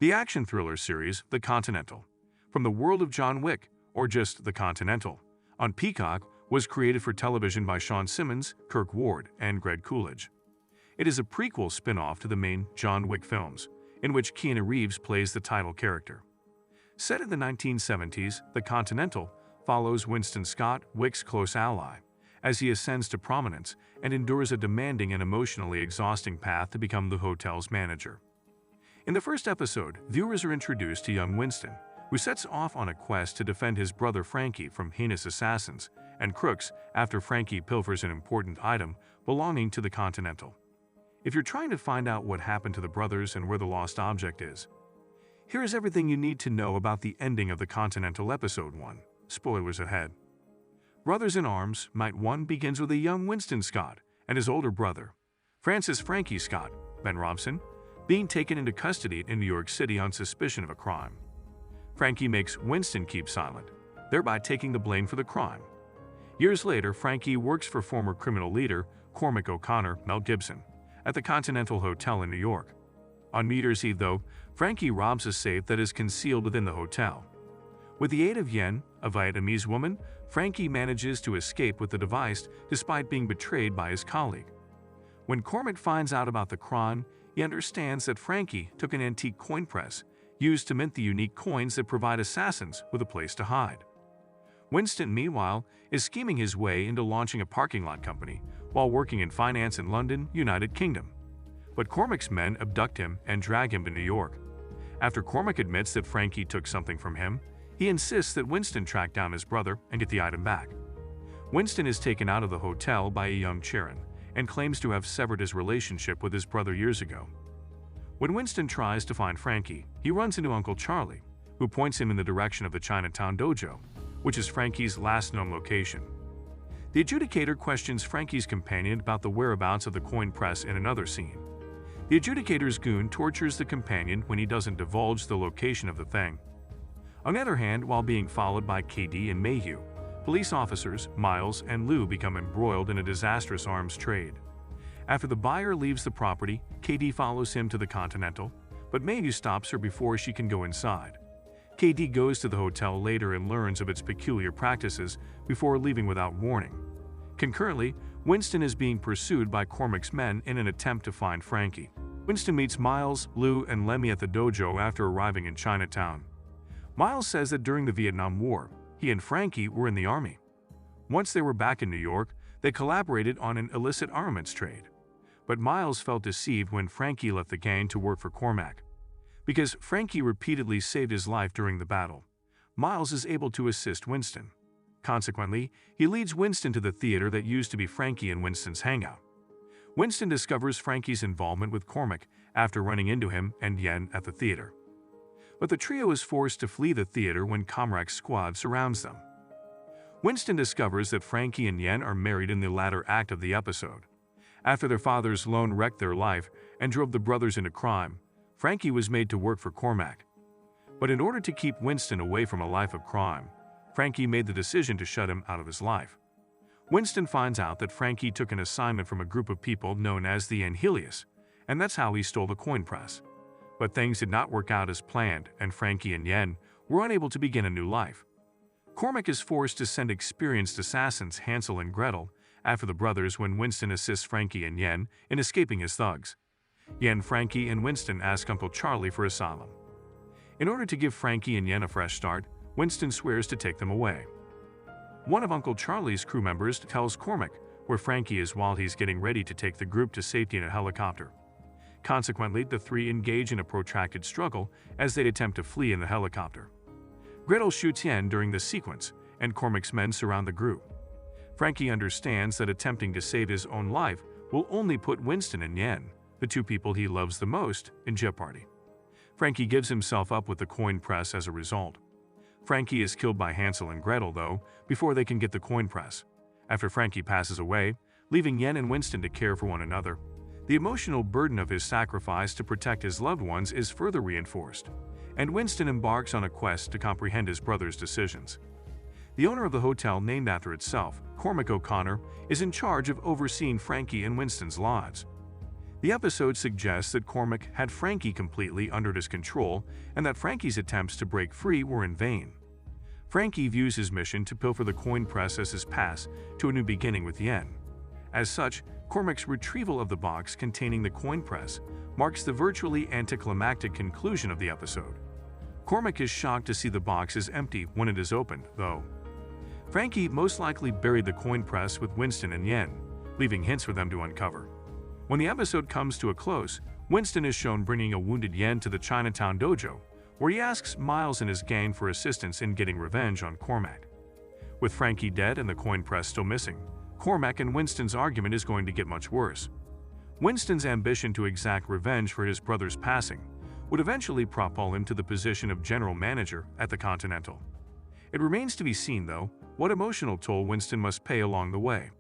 The action thriller series The Continental, from the world of John Wick, or just The Continental, on Peacock, was created for television by Sean Simmons, Kirk Ward, and Greg Coolidge. It is a prequel spin-off to the main John Wick films, in which Keanu Reeves plays the title character. Set in the 1970s, The Continental follows Winston Scott, Wick's close ally, as he ascends to prominence and endures a demanding and emotionally exhausting path to become the hotel's manager. In the first episode, viewers are introduced to young Winston, who sets off on a quest to defend his brother Frankie from heinous assassins and crooks after Frankie pilfers an important item belonging to the Continental. If you're trying to find out what happened to the brothers and where the lost object is, here is everything you need to know about the ending of the Continental Episode 1. Spoilers ahead. Brothers in Arms, Night 1 begins with a young Winston Scott and his older brother, Francis Frankie Scott, Ben Robson, being taken into custody in New York City on suspicion of a crime. Frankie makes Winston keep silent, thereby taking the blame for the crime. Years later, Frankie works for former criminal leader Cormac O'Connor, Mel Gibson, at the Continental Hotel in New York. On New Year's Eve, though, Frankie robs a safe that is concealed within the hotel. With the aid of Yen, a Vietnamese woman, Frankie manages to escape with the device despite being betrayed by his colleague. When Cormac finds out about the crime, he understands that Frankie took an antique coin press used to mint the unique coins that provide assassins with a place to hide. Winston, meanwhile, is scheming his way into launching a parking lot company while working in finance in London, United Kingdom. But Cormac's men abduct him and drag him to New York. After Cormac admits that Frankie took something from him, he insists that Winston track down his brother and get the item back. Winston is taken out of the hotel by a young Charon and claims to have severed his relationship with his brother years ago. When Winston tries to find Frankie, he runs into Uncle Charlie, who points him in the direction of the Chinatown Dojo, which is Frankie's last known location. The adjudicator questions Frankie's companion about the whereabouts of the coin press in another scene. The adjudicator's goon tortures the companion when he doesn't divulge the location of the thing. On the other hand, while being followed by KD and Mayhew, police officers Miles and Lou become embroiled in a disastrous arms trade. After the buyer leaves the property, KD follows him to the Continental, but Mayhew stops her before she can go inside. KD goes to the hotel later and learns of its peculiar practices before leaving without warning. Concurrently, Winston is being pursued by Cormac's men in an attempt to find Frankie. Winston meets Miles, Lou, and Lemmy at the dojo after arriving in Chinatown. Miles says that during the Vietnam War, he and Frankie were in the army. Once they were back in New York, they collaborated on an illicit armaments trade. But Miles felt deceived when Frankie left the gang to work for Cormac. Because Frankie repeatedly saved his life during the battle, Miles is able to assist Winston. Consequently, he leads Winston to the theater that used to be Frankie and Winston's hangout. Winston discovers Frankie's involvement with Cormac after running into him and Yen at the theater. But the trio is forced to flee the theater when Cormac's squad surrounds them. Winston discovers that Frankie and Yen are married in the latter act of the episode. After their father's loan wrecked their life and drove the brothers into crime, Frankie was made to work for Cormac. But in order to keep Winston away from a life of crime, Frankie made the decision to shut him out of his life. Winston finds out that Frankie took an assignment from a group of people known as the Anhelius, and that's how he stole the coin press. But things did not work out as planned, and Frankie and Yen were unable to begin a new life. Cormac is forced to send experienced assassins Hansel and Gretel after the brothers when Winston assists Frankie and Yen in escaping his thugs. Yen, Frankie, and Winston ask Uncle Charlie for asylum. In order to give Frankie and Yen a fresh start, Winston swears to take them away. One of Uncle Charlie's crew members tells Cormac where Frankie is while he's getting ready to take the group to safety in a helicopter. Consequently, the three engage in a protracted struggle as they attempt to flee in the helicopter. Gretel shoots Yen during this sequence, and Cormac's men surround the group. Frankie understands that attempting to save his own life will only put Winston and Yen, the two people he loves the most, in jeopardy. Frankie gives himself up with the coin press as a result. Frankie is killed by Hansel and Gretel, though, before they can get the coin press. After Frankie passes away, leaving Yen and Winston to care for one another, the emotional burden of his sacrifice to protect his loved ones is further reinforced, and Winston embarks on a quest to comprehend his brother's decisions. The owner of the hotel named after itself, Cormac O'Connor, is in charge of overseeing Frankie and Winston's lives. The episode suggests that Cormac had Frankie completely under his control and that Frankie's attempts to break free were in vain. Frankie views his mission to pilfer the coin press as his pass to a new beginning with Yen. As such, Cormac's retrieval of the box containing the coin press marks the virtually anticlimactic conclusion of the episode. Cormac is shocked to see the box is empty when it is opened, though. Frankie most likely buried the coin press with Winston and Yen, leaving hints for them to uncover. When the episode comes to a close, Winston is shown bringing a wounded Yen to the Chinatown dojo, where he asks Miles and his gang for assistance in getting revenge on Cormac. With Frankie dead and the coin press still missing, Cormac and Winston's argument is going to get much worse. Winston's ambition to exact revenge for his brother's passing would eventually propel him to the position of general manager at the Continental. It remains to be seen, though, what emotional toll Winston must pay along the way.